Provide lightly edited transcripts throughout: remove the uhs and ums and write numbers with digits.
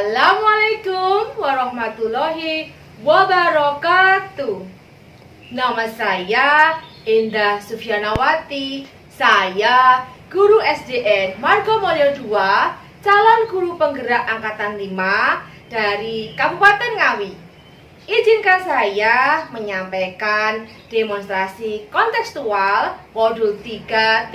Assalamualaikum warahmatullahi wabarakatuh. Nama saya Indah Sufyanawati. Saya guru SDN Margomulyo II, calon guru penggerak angkatan 5 dari Kabupaten Ngawi. Izinkan saya menyampaikan demonstrasi kontekstual modul 3.1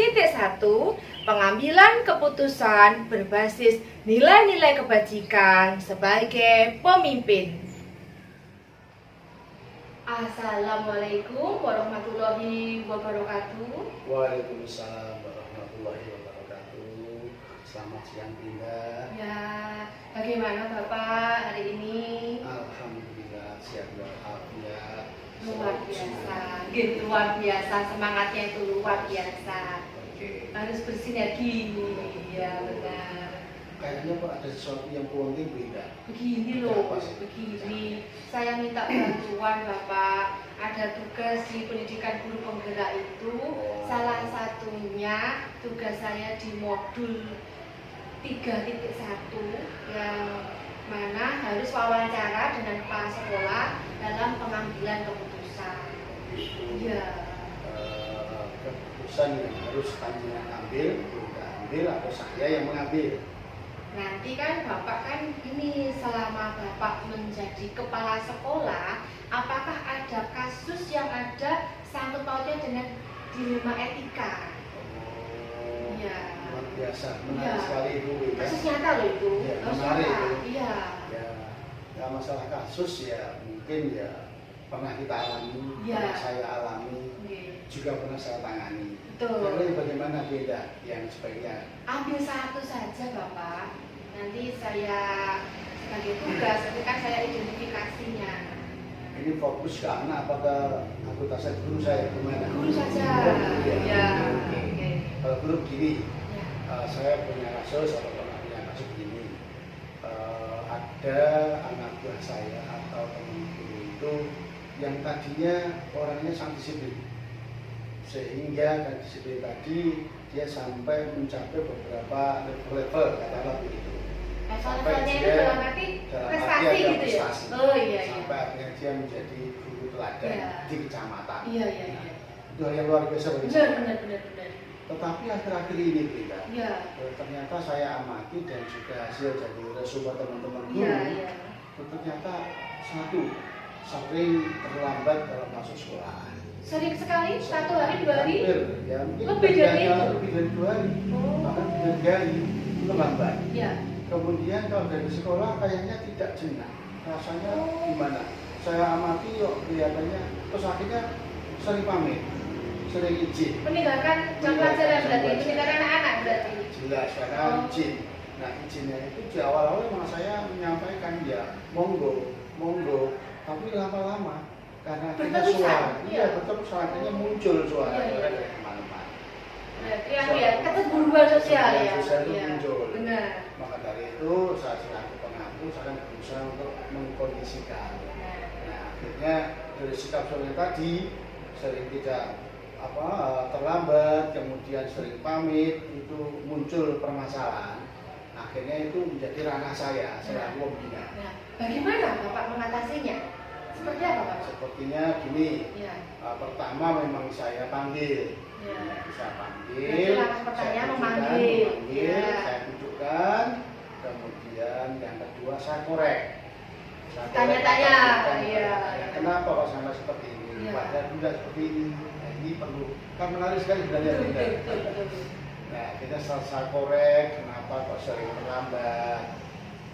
pengambilan keputusan berbasis nilai-nilai kebajikan sebagai pemimpin. Assalamualaikum warahmatullahi wabarakatuh. Waalaikumsalam warahmatullahi wabarakatuh. Selamat siang Dinda. Ya, bagaimana Bapak hari ini? Alhamdulillah siap walafiat. Luar biasa, gitu, luar biasa, semangatnya itu luar biasa. Oke. Harus bersinergi, ya benar. Kayaknya kok ada sesuatu yang penting beda. Begini loh, begini. Saya minta bantuan Bapak. Ada tugas di pendidikan guru penggerak itu. Salah satunya tugas saya di modul 3.1 yang mana harus wawancara dengan kepala sekolah dalam pengambilan keputusan. Ya. Keputusan yang harus panjenengan ambil, Dinda ambil atau saya yang mengambil. Nanti kan Bapak kan ini selama Bapak menjadi kepala sekolah, apakah ada kasus yang ada sangkut pautnya dengan dilema etika? Oh, Iya. luar biasa, menarik Iya. sekali itu. Ya. Kasus nyata loh itu. Ya, Kasus menarik nyata. itu. Iya. Ya masalah kasus ya mungkin ya pernah kita alami, Ya. pernah saya alami, Oke. juga pernah saya tangani. Betul. Jadi bagaimana beda yang sebaiknya? Ambil satu saja Bapak. Nanti saya sebagai tugas, itu kan saya identifikasinya. Ini fokus ke anak apa ke anggota saya guru saya gimana? Guru saja. Oh, iya. Ya. Oke. Kalau guru begini, Ya. saya punya kasus atau pernah punya kasus begini. Ada anak buah saya atau teman guru itu yang tadinya orangnya sangat disiplin, sehingga dari disiplin tadi dia sampai mencapai beberapa level katakanlah begitu. Level-levelnya itu dalam arti prestasi ada gitu ya? prestasi. Oh iya. Sampai akhirnya dia menjadi guru teladan Iya. di kecamatan. Iya. Itu hal yang luar biasa bagi Benar, saya. benar. Tetapi akhir-akhir ini Brita, Iya. ternyata saya amati dan juga hasil dari resume teman-teman guru, Iya. ternyata satu sering terlambat dalam masuk sekolah. Sering sekali, 1 hari, 2 hari. Hampir, ya mungkin Lebih dari itu? lebih dari 2 hari, Oh. bahkan lebih dari 3 hari terlambat. Iya. Kemudian kalau dari sekolah kayaknya tidak jenak, rasanya gimana? Saya amati kok kelihatannya, terus akhirnya sering pamit, sering izin. Meninggalkan jam pelajaran berarti, meninggalkan anak-anak berarti. Jelas karena Oh. izin. Nah izinnya itu di awal-awal memang saya menyampaikan ya monggo, tapi lama-lama karena kita Berterusan, suara, iya. betul akhirnya muncul suara Iya. dari teman-teman. Berarti yang ya keterburuan sosial ya. Sosial itu Iya. muncul. Benar. Maka dari itu saya selaku pengaku saya berusaha untuk mengkondisikan. Nah akhirnya dari sikap saya tadi sering tidak terlambat, kemudian sering pamit, itu muncul permasalahan. Akhirnya itu menjadi ranah saya selaku pembina. Nah, bagaimana Bapak mengatasinya? Seperti apa Bapak? Sepertinya gini, Ya. pertama memang saya panggil, Ya. saya panggil, Berarti langkah pertanyaan saya memanggil. Ya. saya tunjukkan, kemudian yang kedua saya korek. Saya Tanya-tanya, korek, iya. kenapa kok sampai seperti ini? Iya. Padahal tidak seperti ini. Nah, ini perlu, kan menarik sekali sebenarnya. Betul. Nah, kita saya korek, kenapa kok sering terlambat?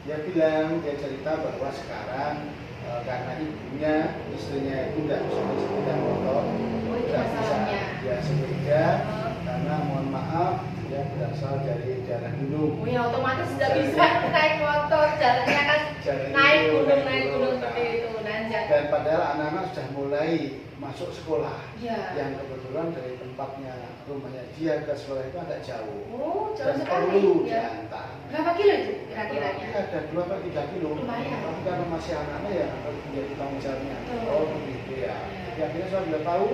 Dia bilang, dia cerita bahwa sekarang karena ibunya, istrinya itu tidak bisa sepeda motor, Oh, itu tidak bisa masalahnya. dia sepeda, Oh. karena mohon maaf dia berasal dari daerah gunung. Oh ya otomatis tidak bisa naik motor, jalannya kan Jalan naik itu, gunung nah, seperti itu, nanjak. Dan padahal anak-anak sudah mulai masuk sekolah, Iya. yang kebetulan dari tempatnya rumahnya dia ke sekolah itu agak jauh. Oh, jauh Dan sekali. perlu Ya. diantar. Berapa kilo itu kira-kiranya? Ada 2-3 kilo. Lumayan. Tapi karena masih anaknya ya harus menjadi tanggung jawabnya. Betul. Oh begitu ya. Jadi akhirnya saya sudah tahu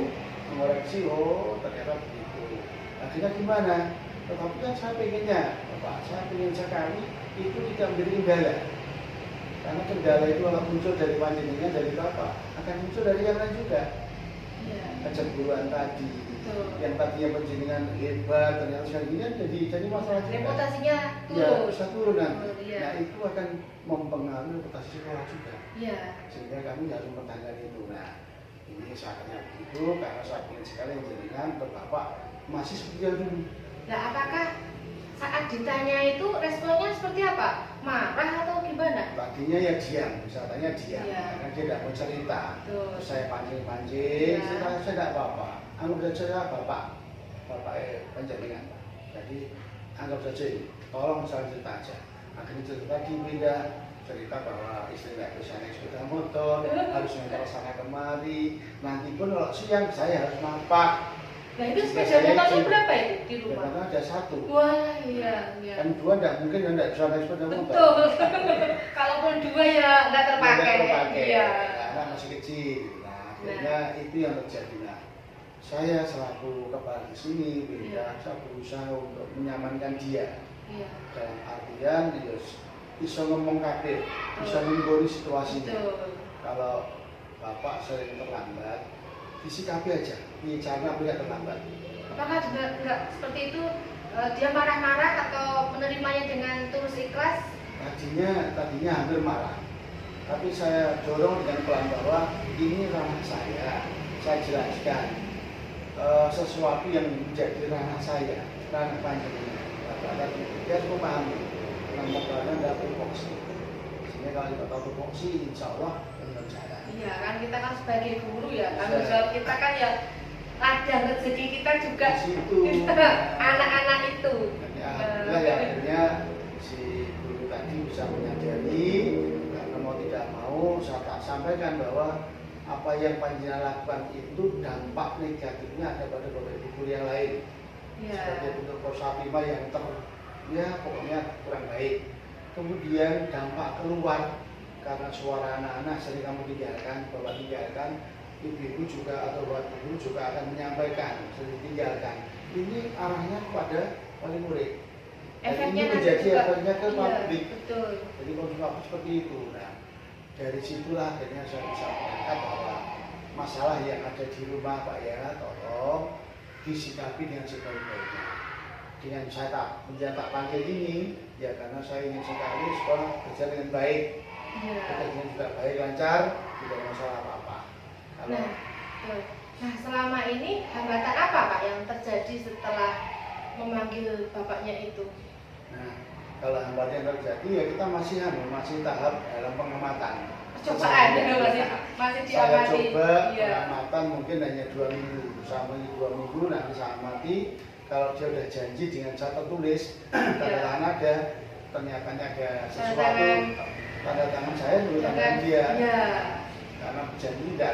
mengoreksi. Oh ternyata begitu. Akhirnya gimana? Tetapi kan saya pengennya, Bapak, saya pengen sekali itu tidak menjadi kendala. Karena kendala itu kalau muncul dari panjenengan, dari Bapak, akan muncul dari yang lain juga. Iya. Kecemburuan tadi, Betul. yang tadinya panjenengan hebat, ternyata sekali ini kan jadi masalah juga. Reputasinya Ya, turun. bisa turun nanti. Iya. Nah, itu akan mempengaruhi reputasi sekolah juga. Iya. Sehingga kami harus mempertahankan itu. Nah, ini saatnya begitu karena saya ingin sekali jenengan ke Bapak masih seperti yang dulu. Nah, apakah saat ditanya itu responnya seperti apa? Marah atau gimana? Tadinya ya diam, misalnya diam, Iya. karena dia tidak mau cerita. Betul. Terus saya pancing-pancing, Iya. saya tidak apa-apa. Anggap saja Bapak penjaringan. Jadi anggap saja ini, tolong saya cerita aja. Akhirnya cerita dipindah, cerita bahwa istri nggak bisa naik sepeda motor, harus ngantar sana kemari. Nanti pun kalau siang saya harus mapak. Nah, itu Jika sepeda saya motornya izin, berapa itu di ya, rumah? karena ada satu. Wah, iya, iya. Kan dua nggak mungkin yang nggak bisa naik sepeda motor. Betul. Kalaupun dua ya nggak terpakai. Nggak terpakai. Iya. Karena masih kecil. Nah, akhirnya itu yang terjadi. Nah, saya selaku kepala di sini, saya berusaha untuk menyamankan dia. Iya. Dalam artian dia bisa ngomong kabeh, bisa menggori situasinya. Betul. Kalau Bapak sering terlambat, disikapi aja. Ini cara tidak terlambat. Apakah juga nggak seperti itu dia marah-marah atau menerimanya dengan tulus ikhlas? Tadinya hampir marah. Tapi saya dorong dengan pelan bahwa ini ranah saya jelaskan sesuatu yang menjadi ranah saya, ranah panjenengan. Bapak dia harus memahami nama badan dan tupoksi. Sehingga kalau kita tahu tupoksi, insya Allah benar jalan. Iya kan kita kan sebagai guru ya, tanggung jawab kita kan ya ladang rezeki kita juga Di situ. anak-anak itu. Alhamdulillah ya akhirnya si guru tadi bisa menyadari karena mau tidak mau saya tak sampaikan bahwa apa yang panjenengan lakukan itu dampak negatifnya ada pada bapak ibu guru yang lain. Ya. Seperti bentuk kosatima yang pokoknya kurang baik. Kemudian dampak keluar karena suara anak-anak sering kamu tinggalkan, bapak tinggalkan, ibu-ibu juga atau bapak guru juga akan menyampaikan sering tinggalkan. Ini arahnya kepada wali murid. Dan Efeknya ini nanti menjadi juga, efeknya ke iya, publik. betul. Jadi konsumsi seperti itu. Nah, dari situlah akhirnya saya bisa mengangkat bahwa masalah yang ada di rumah Pak ya, tolong disikapi dengan sebaik-baiknya. Dengan saya tak panggil ini, ya karena saya ingin sekali sekolah kerja dengan baik, Iya. bekerja juga baik, lancar, tidak ada masalah apa-apa. Kalau Nah, betul. Nah, selama ini hambatan apa Pak yang terjadi setelah memanggil bapaknya itu? Nah, kalau hambatan yang terjadi ya kita masih tahap dalam pengamatan. Percobaan ya masih Saya diamati. coba Iya. pengamatan mungkin hanya 2 minggu, sama 2 minggu nanti saya amati. Kalau dia udah janji dengan catat tulis, tanda tangan ada, ternyata ada sesuatu, tanda tangan saya dulu tanda tangan dia. Iya. Karena berjanji tidak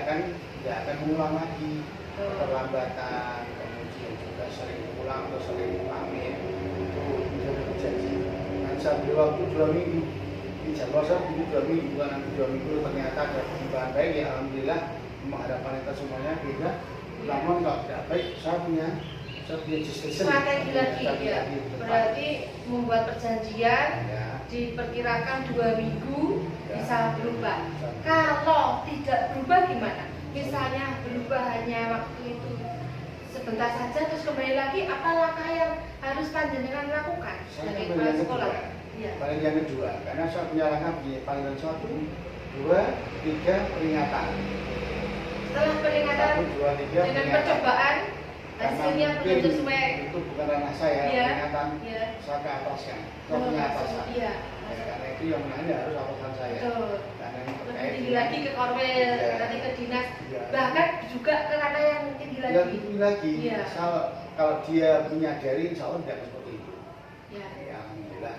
akan mengulang lagi keterlambatan, kemudian juga sering pulang atau sering pamit itu sudah berjanji. Dan saya beri waktu 2 minggu. Di jadwal saya ini 2 minggu, bukan nanti 2 minggu ternyata ada perubahan baik ya alhamdulillah menghadapan kita semuanya beda. Namun kalau tidak baik saya punya Strategi lagi ya. Berarti membuat perjanjian ya. diperkirakan 2 minggu Ya. bisa berubah. Kalau tidak berubah gimana? Misalnya berubah hanya waktu itu sebentar saja terus kembali lagi, apa langkah yang harus panjenengan lakukan Saya sebagai kembali kepala yang sekolah? kedua. Iya. Paling yang kedua, karena saya punya langkah begini, paling 1, 2, 3 peringatan. Setelah peringatan 1, 2, 3 dengan peringatan. percobaan Karena hasilnya mungkin betul sesuai. itu bukan ranah saya, Iya. peringatan Iya. saya ke ataskan, saya punya atasan. Iya. Ya, karena itu yang menanya harus atasan saya. Betul. Karena yang Lebih terkait tinggi lagi ke korwil, Iya. nanti ke dinas, Iya. bahkan juga ke ranah yang tinggi lagi. yang tinggi lagi. Iya. Kalau dia menyadari, insya Allah tidak seperti itu. Ya. Ya, alhamdulillah.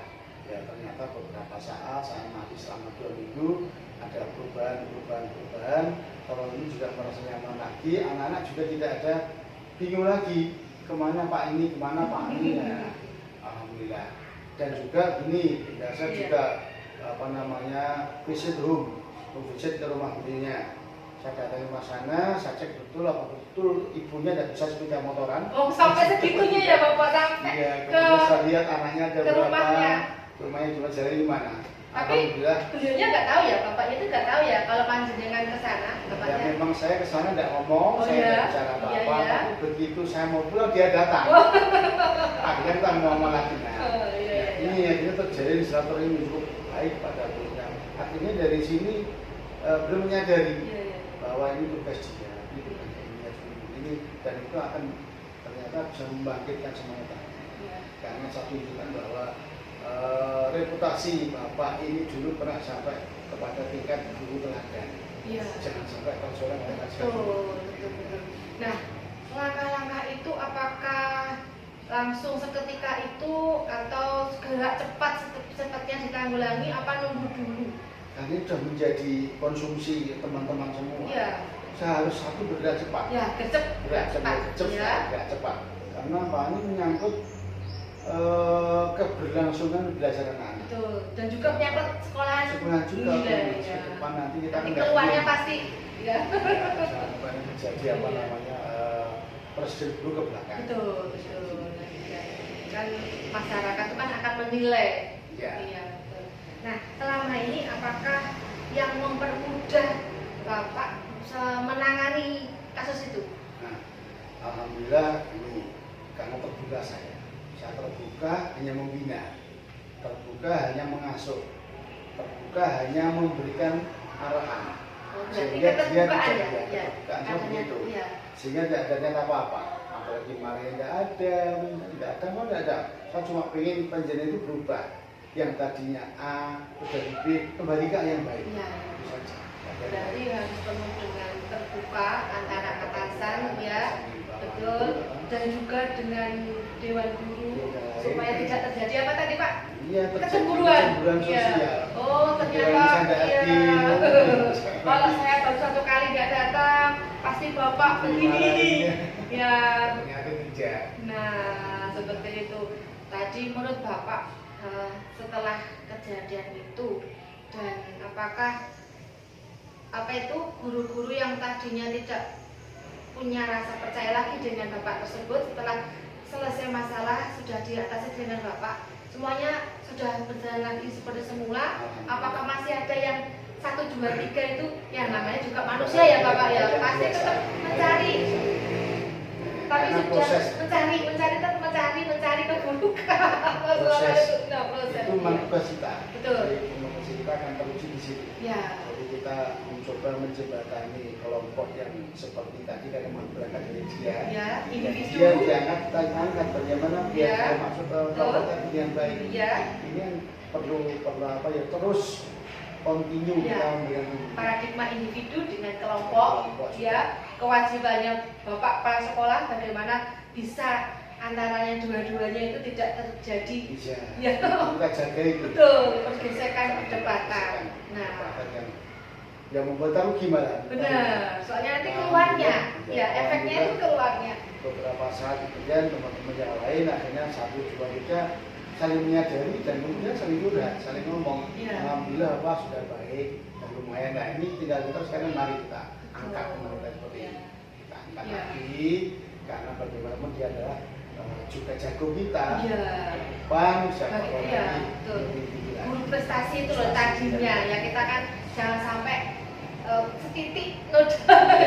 Ya ternyata beberapa saat saya mati selama 2 minggu ada perubahan. Kalau ini juga merasa nyaman lagi, anak-anak juga tidak ada bingung lagi kemana Pak ini, kemana Pak ini. Ya, alhamdulillah. Dan juga gini, saya Iya. juga visit room, visit ke rumah belinya. Saya datang ke sana, saya cek betul apa betul ibunya tidak bisa sepeda motoran. Oh, sampai segitunya ya Bapak, sampai Iya, ke kemudian saya lihat anaknya ada ke berapa, rumahnya. rumahnya cuma jari di mana. Tapi Alhamdulillah. beliaunya nggak tahu ya, bapaknya itu nggak tahu ya kalau panjenengan ke sana, Ya bapaknya. memang saya ke sana tidak ngomong, Oh, saya iya? tidak bicara apa-apa. Iya, iya. Tapi begitu saya mau pulang dia datang. Akhirnya kita ngomong lagi. Nah, Oh, iya, iya. ini akhirnya terjadi silaturahmi cukup baik pada beliau. Akhirnya dari sini belum menyadari Iya, iya. bahwa ini tugas dia, ini dan itu akan ternyata bisa membangkitkan semangat. Iya. Karena saya tunjukkan bahwa reputasi bapak ini dulu pernah sampai kepada tingkat guru teladan. Iya. Jangan sampai kalau seorang tidak Betul, betul, betul. Nah, langkah-langkah itu apakah langsung seketika itu atau gerak cepat secepatnya ditanggulangi apa nunggu dulu? Dan ini sudah menjadi konsumsi teman-teman semua. Iya. Saya harus satu bergerak cepat. Ya, gerak cepat. Ya. Bergerak cepat. Karena apa ini menyangkut keberlangsungan belajar anak. Betul. Dan juga menyangkut sekolahan. Sekolah juga Iya, ke iya. depan nanti kita Nanti kan keluarnya pasti. Ya. sampai menjadi apa Iya. namanya presiden dulu ke belakang. Betul, betul. Nah, iya. Kan masyarakat itu kan akan menilai. Iya. Iya, betul. Nah, selama ini apakah yang mempermudah Bapak menangani kasus itu? Nah, alhamdulillah ini karena terbuka saya terbuka hanya membina, terbuka hanya mengasuh, terbuka hanya memberikan arahan. Oh, berarti Sehingga dia keterbukaan tidak ya? Ya. keterbukaan seperti itu. Iya. Sehingga tidak ada niat apa-apa. Apalagi kemarin tidak ada, mau tidak ada. Saya cuma pengen penjelasan itu berubah. Yang tadinya A, dari B, kembali ke A yang baik. Iya. Itu saja. Berarti harus penuh dengan terbuka antara atasan ya, betul, dan juga dengan dewan guru supaya tidak terjadi apa tadi Pak? Iya, Kecemburuan. kecemburuan Iya. sosial. Oh ternyata Pikiran saya iya. adil. Kalau saya baru satu kali nggak datang, pasti Bapak begini. Ya. Ternyata tidak. Nah seperti itu. Tadi menurut Bapak setelah kejadian itu dan apakah apa itu guru-guru yang tadinya tidak punya rasa percaya lagi dengan Bapak tersebut setelah selesai masalah sudah diatasi dengan Bapak semuanya sudah berjalan lagi seperti semula, apakah masih ada yang 1, 2, 3 itu yang namanya juga manusia ya Bapak ya pasti tetap mencari tapi sudah mencari keburukan Proses proses itu tugas kita. Betul. Jadi tugas kita akan teruji di situ. Ya. Jadi kita mencoba menjembatani kelompok yang seperti tadi karena berangkat dari dia. Ya, individu. Dia diangkat, kita angkat bagaimana biar Ya. dia masuk ke kelompok tadi yang baik. Ya. Ini yang perlu apa ya terus continue Ya. kita memberikan Paradigma individu dengan kelompok, ya kewajibannya Bapak para sekolah bagaimana bisa antaranya dua-duanya itu tidak terjadi. bisa. Ya. Kita jaga itu. Betul, pergesekan perdebatan. Nah, yang membuat tahu gimana? benar. Soalnya nanti keluarnya, ya efeknya itu keluarnya. Beberapa saat kemudian teman-teman yang lain akhirnya 1, 2, 3 saling menyadari dan kemudian saling curhat, saling ngomong. Ya. Alhamdulillah Pak sudah baik dan lumayan. Nah ini tinggal kita sekarang mari kita angkat kembali seperti ini. Kita angkat Ya. lagi karena bagaimanapun dia adalah juga jago kita. Iya. Depan siapa Bagi- orang iya, lagi betul. dibilang. Guru prestasi itu loh tadinya ya kita kan jangan sampai setitik noda seperti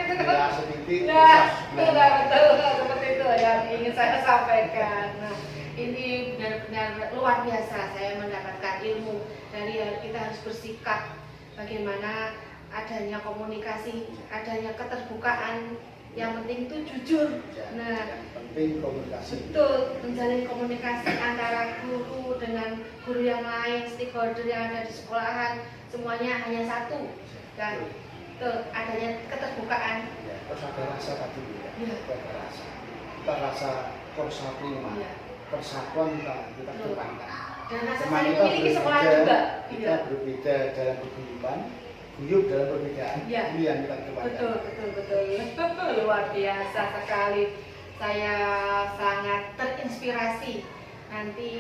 itu. Ya, setitik. Nah, susah. betul seperti itu yang ingin saya sampaikan. Nah, ini benar-benar luar biasa saya mendapatkan ilmu dari kita harus bersikap bagaimana adanya komunikasi, adanya keterbukaan. Yang penting itu jujur. Nah, yang penting komunikasi. betul, menjalin komunikasi antara guru dengan guru yang lain, stakeholder yang ada di sekolahan, semuanya hanya satu. Dan betul, adanya keterbukaan. Ya, terus ada rasa tadi ya. Ya. Ada rasa. Kita rasa persatuan, Iya. persatuan kita Betul. kembangkan. Dan rasa Teman saling kita memiliki sekolah berbeda, juga. Kita Iya. berbeda dalam keguyuban, guyup dalam perbedaan. Iya. Ini yang kita kembangkan. Betul. Luar biasa sekali. Saya sangat terinspirasi. Nanti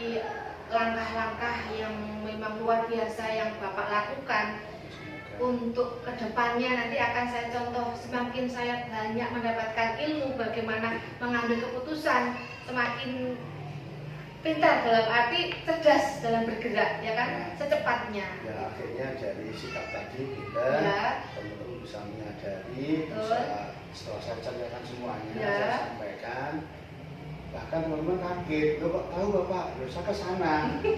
langkah-langkah yang memang luar biasa yang Bapak lakukan. untuk kedepannya nanti akan saya contoh. Semakin saya banyak mendapatkan ilmu bagaimana mengambil keputusan, semakin pintar dalam arti cerdas dalam bergerak, ya kan, secepatnya. Ya akhirnya dari sikap tadi kita teman-teman bisa menyadari, bisa setelah saya ceritakan semuanya, saya sampaikan, bahkan teman-teman kaget, lo kok tahu Bapak? Lo saya ke sana, saya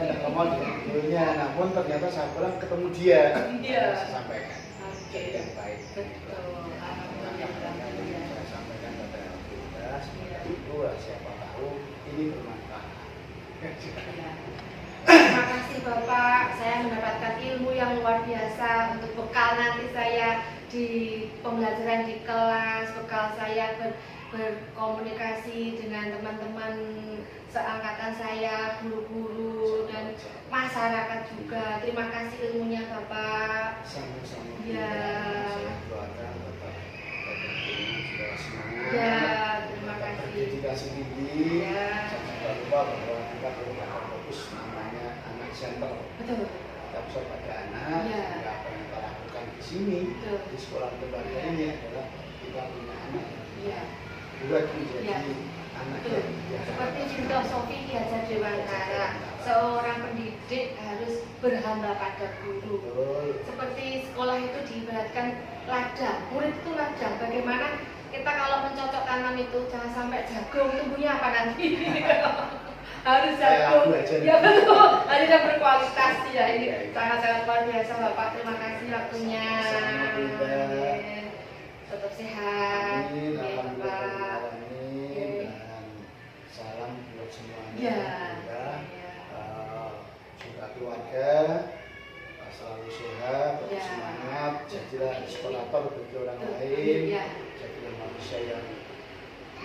tidak ngomong di videonya, namun ternyata saya pulang ketemu dia, saya sampaikan. Jadi yang baik. Betul. Saya sampaikan pada kita, semoga itu siapa tahu ini bermanfaat. Terima kasih Bapak, saya mendapatkan ilmu yang luar biasa untuk bekal nanti saya di pembelajaran di kelas, bekal saya berkomunikasi dengan teman-teman seangkatan saya, guru-guru dan masyarakat juga. Terima kasih ilmunya Bapak. Sama-sama. Ya. Saya doakan Bapak juga semangat. Ya, terima kasih. Dedikasi tinggi. Ya. Jangan lupa bahwa kita perlu fokus namanya anak center. Betul. Kita bisa pada anak. Ya. Apa yang kita lakukan di sini, betul, di sekolah keluarga ini adalah kita punya anak. Ya. Buat menjadi Ya. anak Betul. yang Seperti filosofi Ki Hajar Dewantara, seorang pendidik harus berhamba pada guru. Betul. Seperti sekolah itu diibaratkan ladang, murid itu ladang. Bagaimana kita kalau mencocok tanam itu jangan sampai jagung, tumbuhnya apa nanti? Harus jagung. Ya betul, harus yang berkualitas ya. Ini sangat-sangat luar biasa Bapak. Terima kasih waktunya. Tetap sehat. Amin. Ya, Alhamdulillah. Bapak. Dan salam buat semuanya. Ya. Juga keluarga selalu sehat, Ya. semangat, jadilah inspirator bagi orang lain, Ya. jadilah manusia yang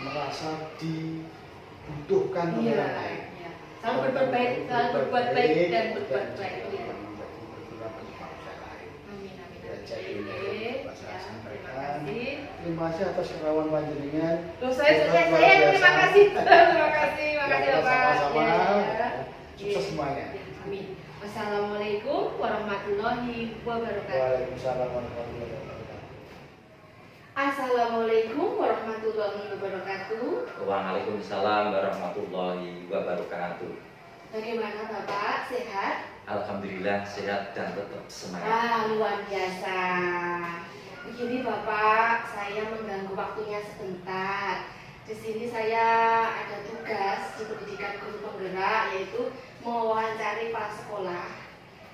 merasa dibutuhkan oleh Iya. orang lain. Ya. Selalu berbuat baik, selalu berbuat baik dan berbuat baik. Ya. Berguna bagi manusia lain. Amin, amin, Ya, amin. jadi ini Ya, saya terima sampaikan. kasih. Terima kasih atas kerawan panjenengan. Loh, saya Luar terima biasa. kasih. Terima kasih Ya, Bapak. sama-sama. Ya. Sukses semuanya. Ya, amin. Wassalamualaikum warahmatullahi wabarakatuh. Waalaikumsalam warahmatullahi wabarakatuh. Assalamualaikum warahmatullahi wabarakatuh. Waalaikumsalam warahmatullahi wabarakatuh. Bagaimana Bapak? Sehat? Alhamdulillah sehat dan tetap semangat. Wah, luar biasa. Begini Bapak, saya mengganggu waktunya sebentar. Di sini saya ada tugas di pendidikan guru penggerak, yaitu mewawancari kepala sekolah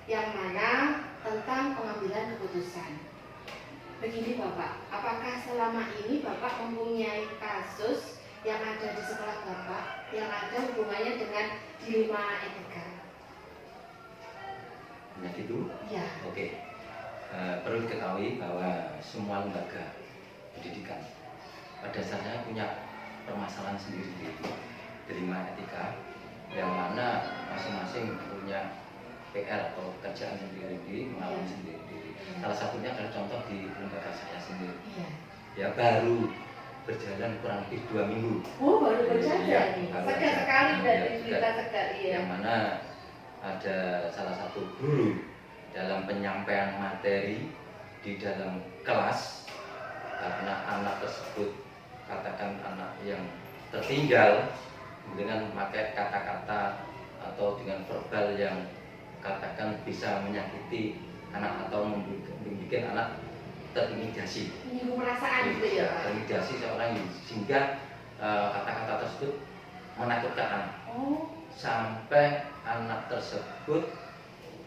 yang mana tentang pengambilan keputusan. Begini Bapak, apakah selama ini Bapak mempunyai kasus yang ada di sekolah Bapak yang ada hubungannya dengan dilema etika? Hanya gitu? Ya. Oke. Perlu diketahui bahwa semua lembaga pendidikan pada dasarnya punya permasalahan sendiri-sendiri, dilema etika, yang mana masing-masing punya PR atau pekerjaan sendiri-sendiri, mengalami sendiri-sendiri. Salah satunya adalah contoh di lembaga saya sendiri. Iya. Ya baru berjalan kurang lebih 2 minggu. Oh, baru berjalan Iya, nih. baru Segar berjalan. sekali Iya, dari segar. cerita sekali ya. Yang mana ada salah satu guru dalam penyampaian materi di dalam kelas, karena anak tersebut katakan anak yang tertinggal dengan memakai kata-kata atau dengan verbal yang katakan bisa menyakiti anak atau membuat anak terintimidasi. Menyinggung perasaan gitu ya Pak? Terintimidasi seorang ini, sehingga kata-kata tersebut menakutkan anak. Oh. Sampai anak tersebut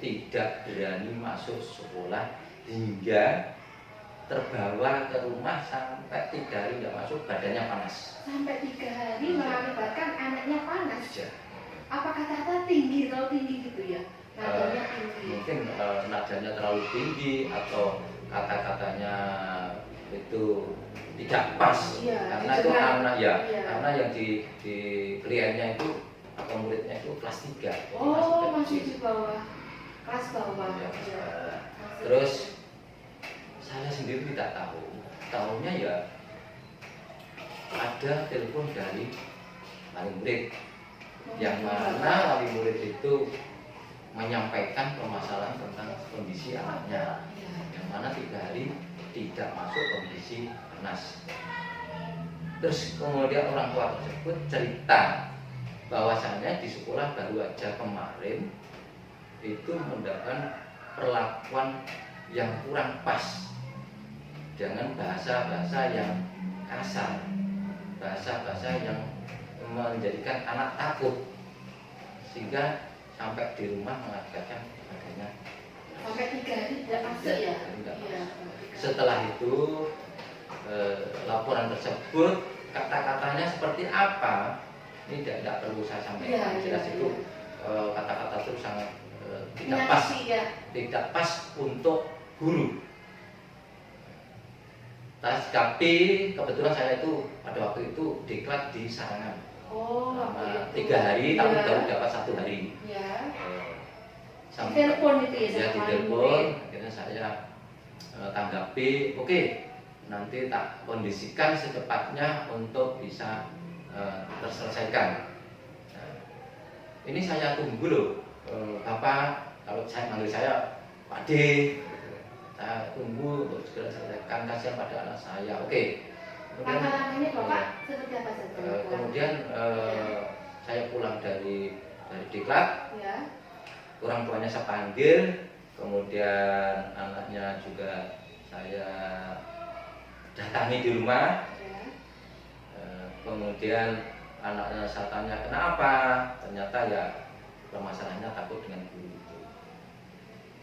tidak berani masuk sekolah hingga terbawa ke rumah sampai 3 hari tidak masuk, badannya panas. Sampai 3 hari mengakibatkan anaknya panas. Ya. Apa kata-kata tinggi, terlalu tinggi gitu ya? Nadanya tinggi. Mungkin nadanya terlalu tinggi atau kata-katanya itu tidak pas. Iya, Karena itu didengar. anak ya, Iya. karena yang di kliennya itu atau muridnya itu kelas 3. Oh, masih di bawah. Kelas bawah. Ya, Ya. terus saya sendiri tidak tahu. Tahunya ya ada telepon dari wali murid, yang mana wali murid itu menyampaikan permasalahan tentang kondisi anaknya, yang mana 3 hari tidak masuk kondisi panas. Terus kemudian orang tua tersebut cerita bahwasannya di sekolah baru aja kemarin itu mendapatkan perlakuan yang kurang pas, dengan bahasa-bahasa yang kasar, bahasa-bahasa yang menjadikan anak takut, sehingga sampai di rumah mengakibatkan adanya Sampai 3 hari tidak masuk ya? tidak Iya. masuk. Setelah itu laporan tersebut kata-katanya seperti apa ini tidak perlu saya sampaikan. Jelas itu kata-kata itu sangat tidak pas, tidak pas untuk guru. Tapi kebetulan saya itu pada waktu itu diklat di Sarangan selama 3 hari, tapi baru dapat 1 hari. Ya. Sampai Telepon itu ya ya? di telepon, akhirnya saya tanggapi, oke, nanti tak kondisikan secepatnya untuk bisa terselesaikan. Nah, ini saya tunggu loh, Bapak, kalau saya manggil saya Pak D, saya tunggu untuk segera selesaikan, kasihan pada anak saya. Oke. Kemudian, langkah-langkahnya Bapak seperti apa saja? kemudian saya pulang dari diklat, Ya. orang tuanya saya panggil, kemudian anaknya juga saya datangi di rumah. Ya. Kemudian anaknya saya tanya kenapa, ternyata ya permasalahannya takut dengan guru itu,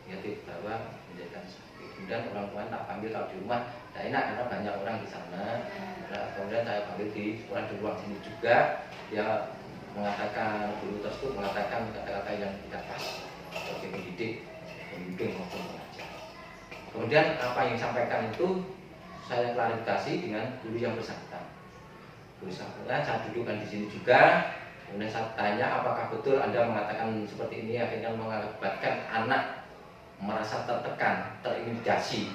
ya dibawa menjadikan sakit. Kemudian orang tua tak panggil kalau di rumah tidak enak karena banyak orang di sana. Nah, kemudian saya panggil di sekolah di ruang sini juga, dia mengatakan, guru tersebut mengatakan kata-kata yang tidak pas sebagai pendidik, pembimbing maupun pengajar. Kemudian apa yang disampaikan itu saya klarifikasi dengan guru yang bersangkutan. Guru bersangkutan saya dudukkan di sini juga. Kemudian saya tanya apakah betul Anda mengatakan seperti ini, akhirnya mengakibatkan anak merasa tertekan, terintimidasi,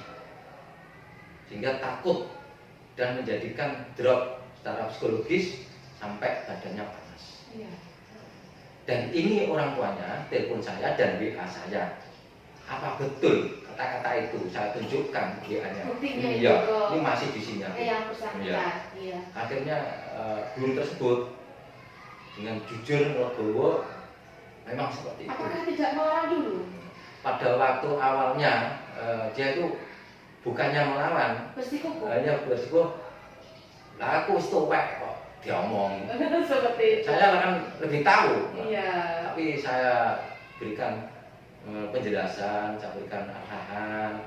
sehingga takut dan menjadikan drop secara psikologis sampai badannya panas. Iya. Dan ini orang tuanya telepon saya dan WA saya. Apa betul kata-kata itu? Saya tunjukkan WA-nya. Buktinya Iya, itu kok. ini masih di sini. Yang bersangkutan. Iya. Akhirnya guru tersebut dengan jujur legowo memang seperti itu. Apakah tidak melawan dulu? Pada waktu awalnya dia itu bukannya melawan, Bersikukuh. hanya bersikukuh. Lah aku stowek kok diomong. Seperti itu. Saya akan lebih tahu. Iya. Tapi saya berikan penjelasan, saya berikan arahan.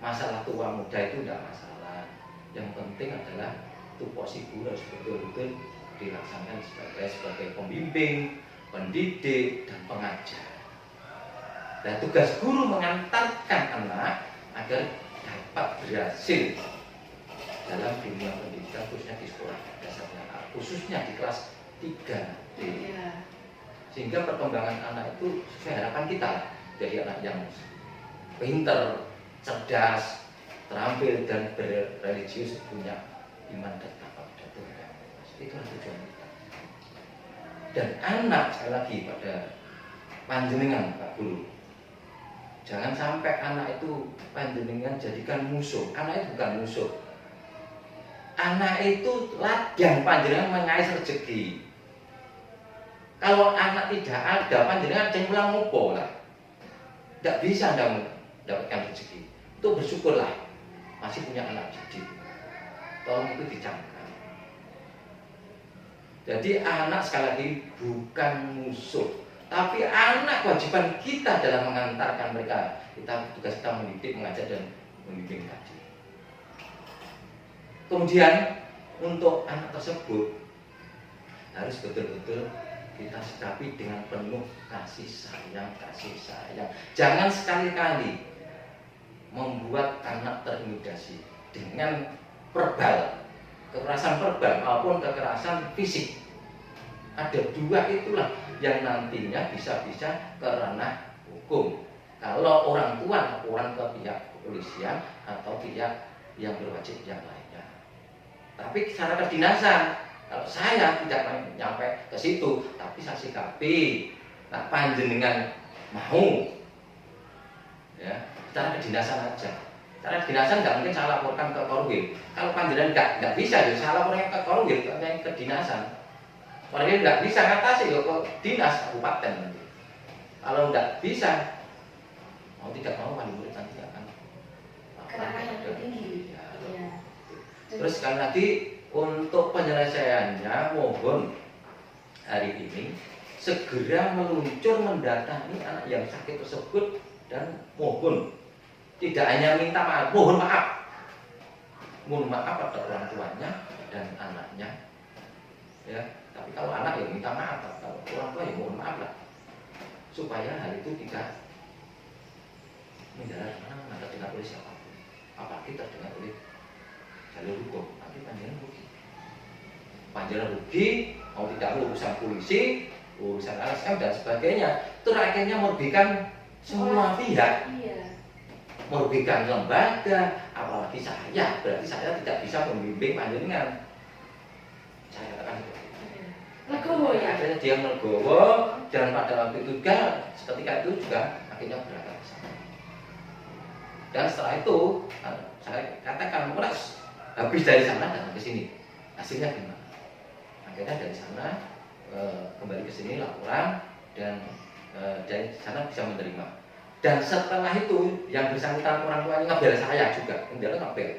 Masalah tua muda itu tidak masalah. Yang penting adalah tupoksi guru harus betul-betul dilaksanakan sebagai pembimbing, pendidik, dan pengajar. Dan tugas guru mengantarkan anak agar dapat berhasil dalam dunia pendidikan, khususnya di sekolah dasarnya, khususnya di kelas 3D. Iya. Sehingga perkembangan anak itu sesuai harapan kita, dari anak yang pinter, cerdas, terampil, dan berreligius, punya iman dan takwa pada Tuhan. Itulah tujuan kita. Dan anak, sekali lagi pada panjenengan Pak Guru, jangan sampai anak itu panjenengan jadikan musuh. Anak itu bukan musuh. Anak itu ladang panjenengan mengais rezeki. Kalau anak tidak ada, panjenengan cempulang ngopo lah. Tidak bisa Anda mendapatkan rezeki. Itu bersyukurlah masih punya anak didik. Tolong itu dicamkan. Jadi anak sekali lagi bukan musuh. Tapi anak kewajiban kita dalam mengantarkan mereka. Tugas kita mendidik, mengajar, dan membimbing tadi. Kemudian untuk anak tersebut harus betul-betul kita sikapi dengan penuh kasih sayang, kasih sayang. Jangan sekali-kali membuat anak terintimidasi dengan verbal, kekerasan verbal maupun kekerasan fisik. Ada dua itulah yang nantinya bisa-bisa ke ranah hukum. Kalau orang tua laporan ke pihak kepolisian atau pihak yang berwajib yang lainnya. Tapi secara kedinasan, kalau saya tidak nyampe ke situ, tapi saya sikapi Nah, panjenengan mau ya secara kedinasan aja. Secara kedinasan nggak mungkin saya laporkan ke Korwil. Kalau panjenengan nggak bisa ya saya laporkan ke Korwil, ke kedinasan. Korwil nggak bisa ngatasi ya ke dinas kabupaten nanti. Kalau nggak bisa, mau tidak mau wali murid nanti akan Kenapa yang lebih tinggi? Ya. Ya. Terus sekali lagi untuk penyelesaiannya mohon hari ini segera meluncur mendatangi anak yang sakit tersebut dan mohon tidak hanya minta maaf, mohon maaf pada orang tuanya dan anaknya ya. Tapi kalau anak ya minta maaf, kalau orang tua ya mohon maaf lah supaya hal itu tidak menjalar mana tidak oleh siapapun, apalagi terdengar oleh jalur hukum. Nanti panjangan rugi, mau tidak mau urusan polisi, urusan LSM dan sebagainya. Itu akhirnya merugikan semua pihak, merugikan lembaga, apalagi saya. Berarti saya tidak bisa membimbing panjenengan. Saya katakan seperti itu. Legowo ya. Akhirnya dia melegowo dan pada waktu itu juga ketika itu juga akhirnya berangkat ke sana. Dan setelah itu saya katakan muras habis dari sana datang ke sini. Hasilnya gimana? Akhirnya dari sana kembali ke sini laporan dan dari sana bisa menerima. Dan setelah itu yang bersangkutan orang tuanya ngabel saya juga, dia ngabel.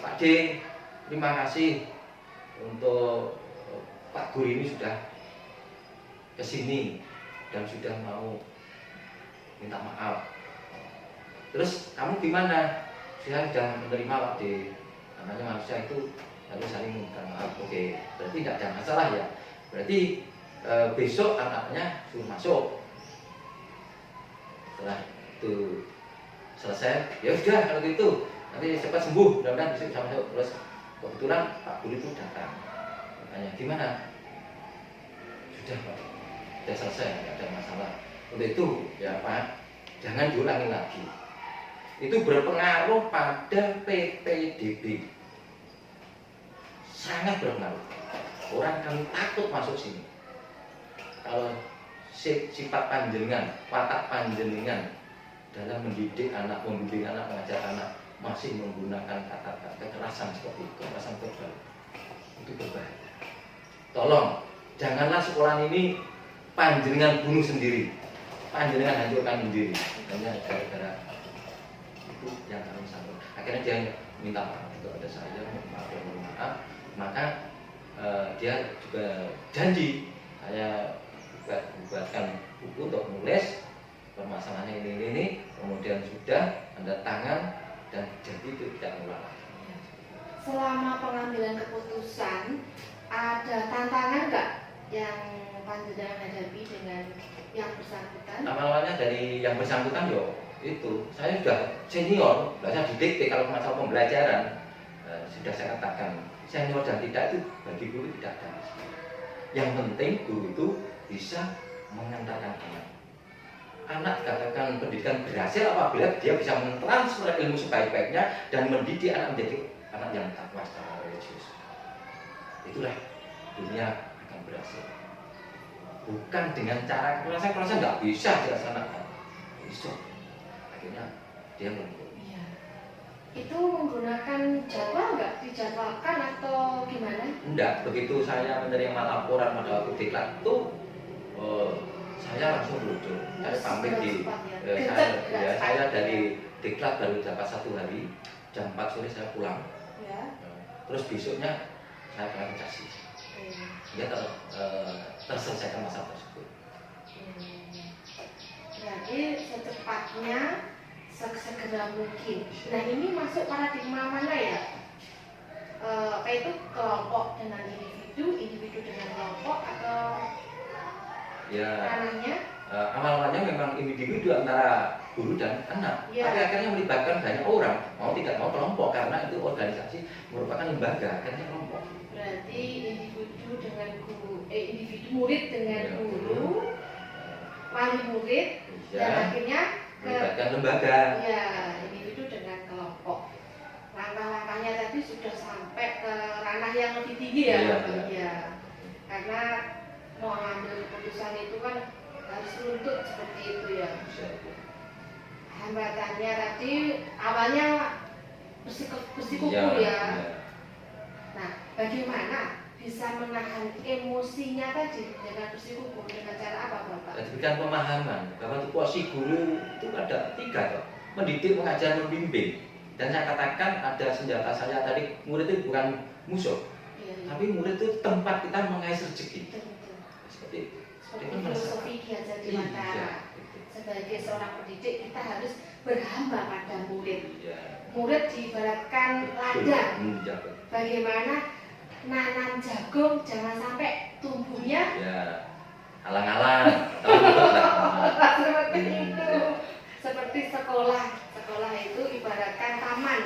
Pak D, terima kasih untuk Pak Guru ini sudah ke sini dan sudah mau minta maaf. Terus kamu gimana? Saya sudah menerima Pak D. Namanya manusia itu lalu saling minta maaf. Oke, berarti tidak ada masalah ya. Berarti besok anaknya suruh masuk. Setelah itu selesai, ya sudah kalau gitu nanti cepat sembuh, mudah-mudahan besok bisa masuk. Terus kebetulan Pak Guru itu datang. Tanya gimana? Sudah Pak, sudah selesai, tidak ada masalah. Untuk itu ya Pak, jangan diulangi lagi. Itu berpengaruh pada PPDB, sangat berpengaruh. Orang akan takut masuk sini. Kalau sifat panjenengan, watak panjenengan dalam mendidik anak, membimbing anak, mengajar anak masih menggunakan kata-kata kekerasan seperti itu, kekerasan verbal, itu berbahaya. Tolong, janganlah sekolah ini panjenengan bunuh sendiri, panjenengan hancurkan sendiri. Hanya gara-gara itu yang kami sampaikan. Akhirnya dia minta maaf kepada saya, mohon maaf. Maka dia juga janji saya buatkan buku untuk menulis permasalahannya ini, kemudian sudah tanda tangan dan jadi itu tidak mengulang. Selama pengambilan keputusan ada tantangan nggak yang panjenengan hadapi dengan yang bersangkutan? Awalnya dari yang bersangkutan yo itu saya sudah senior, saya didikte kalau masalah pembelajaran sudah saya katakan senior dan tidak itu bagi guru tidak ada. Yang penting guru itu bisa mengantarkan anak. Anak katakan pendidikan berhasil apabila dia bisa mentransfer ilmu sebaik-baiknya dan mendidik anak menjadi anak yang takwa secara religius. Itulah dunia akan berhasil. Bukan dengan cara kekerasan nggak bisa dilaksanakan. Bisa. Akhirnya dia melengkung. Iya. Itu menggunakan jadwal nggak? Dijadwalkan atau gimana? Enggak. Begitu saya menerima laporan pada waktu diklat itu, saya langsung meluncur. Saya pamit di saya dari diklat baru dapat 1 hari, jam 4 sore saya pulang. Ya. Terus besoknya saya klarifikasi. Dia terselesaikan masalah tersebut. Jadi secepatnya, segera mungkin. Nah ini masuk paradigma mana ya? Apa itu kelompok dengan individu, individu dengan kelompok atau Ya. ranahnya? Awalnya memang individu antara guru dan anak, Ya. tapi akhirnya melibatkan banyak orang, mau tidak mau kelompok karena itu organisasi merupakan lembaga, akhirnya kelompok. Berarti individu dengan guru, individu murid dengan Ya. guru, wali murid, Ya. dan akhirnya Melibatkan lembaga. ya individu dengan kelompok. Langkah-langkahnya tadi sudah sampai ke ranah yang lebih tinggi ya, Iya, Bapak? iya. Ya. Karena mau ngambil keputusan itu kan harus runtut seperti itu ya. Hambatannya tadi awalnya bersikuku ya. Nah, bagaimana bisa menahan emosinya tadi dengan bersikuku, dengan cara apa Bapak? Diberikan pemahaman bahwa tupoksi guru itu ada 3 toh, mendidik, mengajar, membimbing. Dan saya katakan ada senjata saya tadi, murid itu bukan musuh, tapi murid itu tempat kita mengais rezeki. Seperti itu. Seperti filosofi Ki Hajar Dewantara. Sebagai seorang pendidik kita harus berhamba pada murid. Murid diibaratkan ladang. Bagaimana nanam jagung jangan sampai tumbuhnya alang-alang. Seperti itu. Seperti sekolah itu ibaratkan taman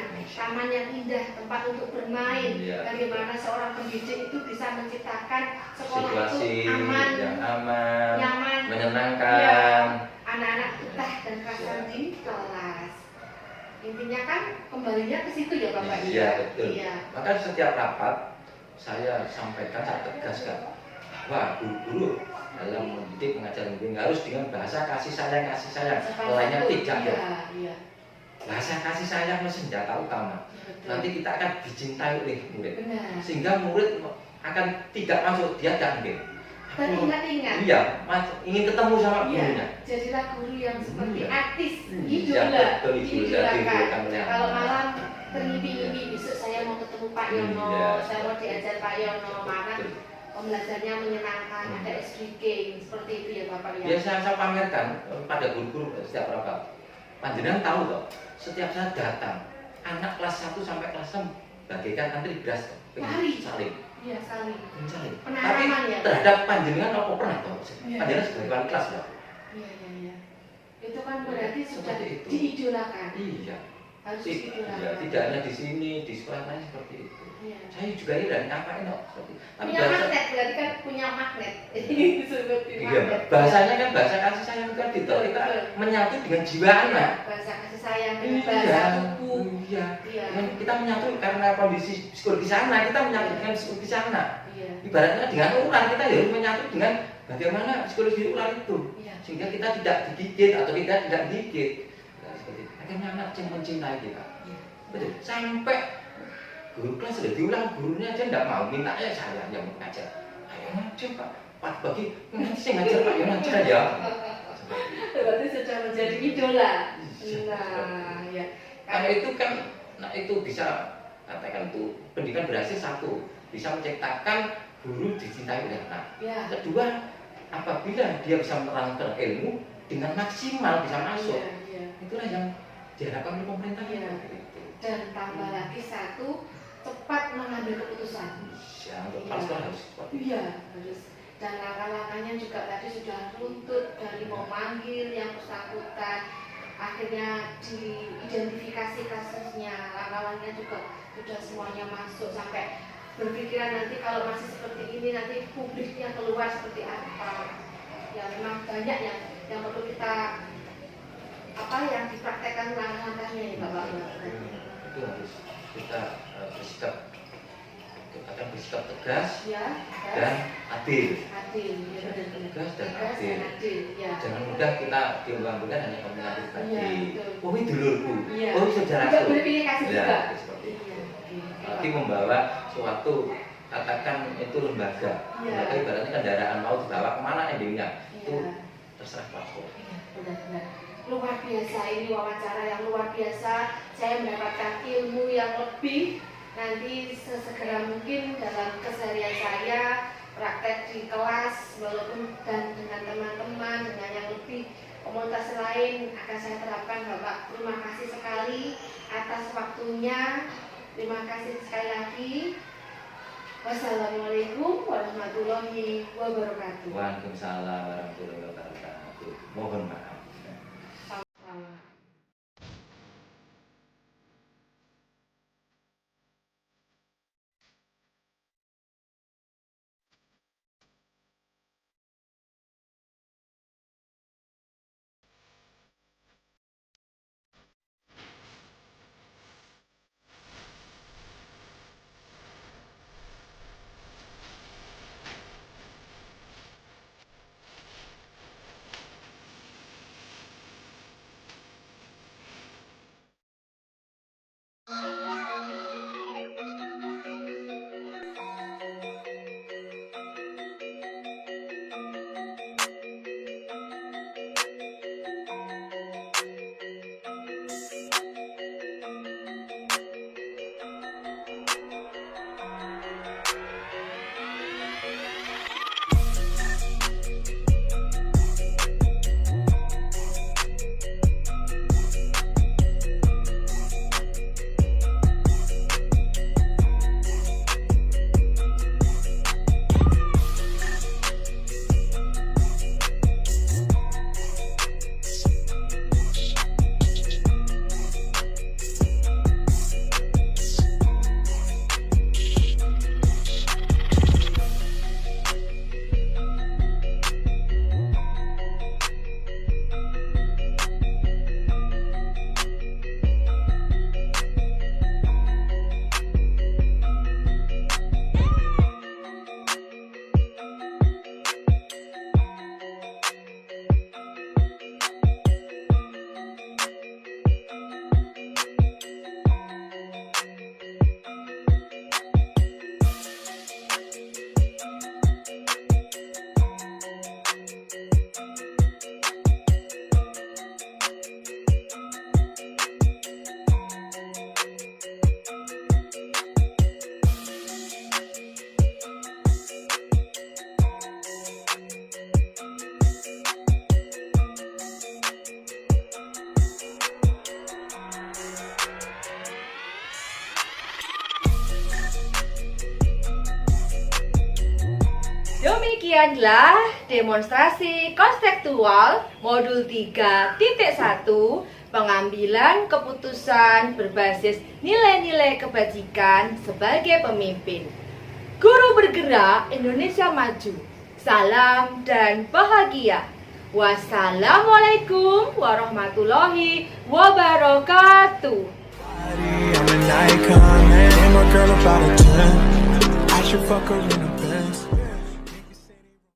yang indah, tempat untuk bermain. Bagaimana seorang pendidik itu bisa menciptakan sekolah situasi itu aman, nyaman, menyenangkan, anak-anak betah dan kerasan di kelas. Intinya kan kembalinya ke situ ya Bapak. Iya betul. Maka setiap rapat saya sampaikan, saya tegaskan bahwa guru-guru dalam mendidik, mengajar, membimbing harus dengan bahasa kasih sayang, lainnya tidak ya. Bahasa kasih sayang senjata utama. Nanti kita akan dicintai oleh murid. Sehingga murid akan tidak masuk, dia jangan. Dan ingat-ingat. Iya, ingin ketemu sama gurunya. Jadilah guru yang seperti artis, idolakan. Kalau malam terngimpi-ngimpi, besok saya mau ketemu Pak Yono, saya mau diajar Pak Yono, mana pembelajarannya menyenangkan, ada SDK, seperti itu ya Bapak ya. Ya saya pamerkan pada guru-guru setiap rapat. Panjenengan tahu toh, setiap saat datang anak kelas 1 sampai kelas 6 bagaikan antri beras saling. Iya, saling. Tapi terhadap panjenengan apa pernah toh? Panjenengan sebagai wali kelas ya. Iya. Itu kan berarti sudah diidolakan. Iya. Harus diidolakan. Tidak hanya di sini, di sekolah lain seperti itu. Saya juga ini dari ngapain kok seperti itu. Punya magnet, berarti kan punya magnet. Iya, bahasanya kan bahasa kasih sayang kan kita menyatu dengan jiwa anak. Bahasa kasih sayang, bahasa tubuh. Iya. Kita menyatu karena kondisi psikologis anak, kita menyatu dengan psikologis anak. Ibaratnya dengan ular, kita harus menyatu dengan bagaimana psikologi ular itu. Sehingga kita tidak digigit atau kita tidak digigit. Seperti itu. Akhirnya anak yang mencintai kita. Betul. Sampai guru kelas sudah diulang, gurunya aja tidak mau, minta saya yang mengajar. Ayo ngajar Pak, Pak bagi nanti saya ngajar Pak, ayo ngajar ya. Berarti sudah menjadi idola. Nah, ya. Karena itu kan, itu bisa katakan itu pendidikan berhasil satu, bisa menciptakan guru dicintai oleh anak. Kedua, apabila dia bisa menerangkan ilmu dengan maksimal bisa masuk, itulah yang diharapkan oleh pemerintah. Dan tambah lagi satu, cepat mengambil keputusan. Harus. Dan langkah-langkahnya juga tadi sudah runtut, dari memanggil yang bersangkutan, akhirnya diidentifikasi kasusnya, langkah-langkahnya juga sudah semuanya masuk, sampai berpikiran nanti kalau masih seperti ini nanti publiknya keluar seperti apa. Ya memang banyak yang perlu kita yang dipraktekkan langkah-langkahnya ya Bapak. Itu harus kita bersikap tegas dan adil. Tegas dan adil. Jangan mudah kita diulang-ulang hanya kepentingan pribadi. Oh ini dulurku, oh saudaraku. Seperti itu. Tapi membawa suatu, katakan itu lembaga. Lembaga ibaratnya kendaraan mau dibawa kemana endingnya itu terserah pelaku. Benar-benar luar biasa, ini wawancara yang luar biasa. Saya mendapatkan ilmu yang lebih. Nanti sesegera mungkin dalam keseharian saya praktek di kelas walaupun dan dengan teman-teman, dengan yang lebih komunitas lain akan saya terapkan Bapak. Terima kasih sekali atas waktunya. Terima kasih sekali lagi. Wassalamualaikum warahmatullahi wabarakatuh. Waalaikumsalam warahmatullahi wabarakatuh. Mohon maaf. Demikianlah demonstrasi konseptual modul 3.1 pengambilan keputusan berbasis nilai-nilai kebajikan sebagai pemimpin. Guru bergerak, Indonesia maju. Salam dan bahagia. Wassalamualaikum warahmatullahi wabarakatuh. I'm an icon, man. And my girl about a 10. I should fuck her in a Benz.